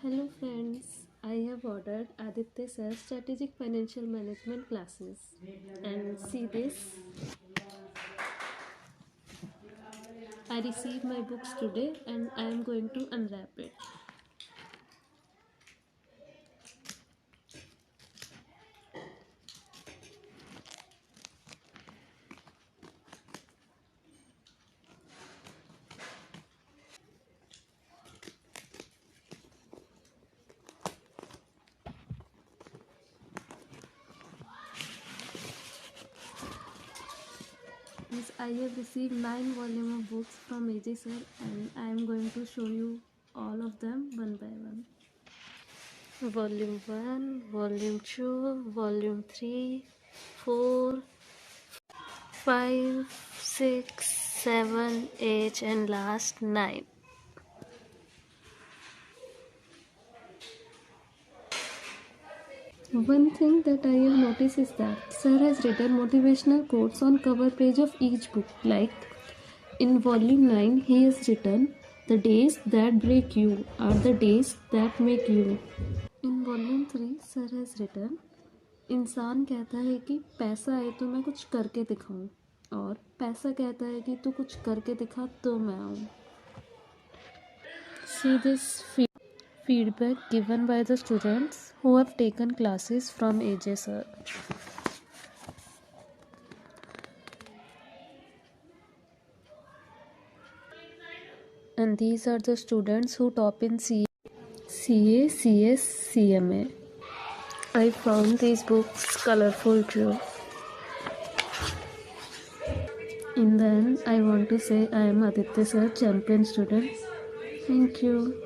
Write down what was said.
Hello friends, I have ordered Aaditya Sir's Strategic Financial Management classes and see this. I received my books today and I am going to unwrap it. Yes, I have received 9 volumes of books from AJ Sir and I am going to show you all of them one by one. Volume 1, Volume 2, Volume 3, 4, 5, 6, 7, 8 and last 9. One thing that I have noticed is that Sir has written motivational quotes on cover page of each book. Like in volume 9 he has written, "The days that break you are the days that make you." In volume 3 Sir has written, इंसान कहता है कि पैसा आए तो मैं कुछ करके दिखाऊं और पैसा कहता है कि तू कुछ करके दिखा तो मैं आऊं. See this feedback given by the students who have taken classes from AJ Sir. And these are the students who top in CA, CS, CMA. I found these books colorful too. In the end, I want to say I am Aaditya Sir, champion student. Thank you.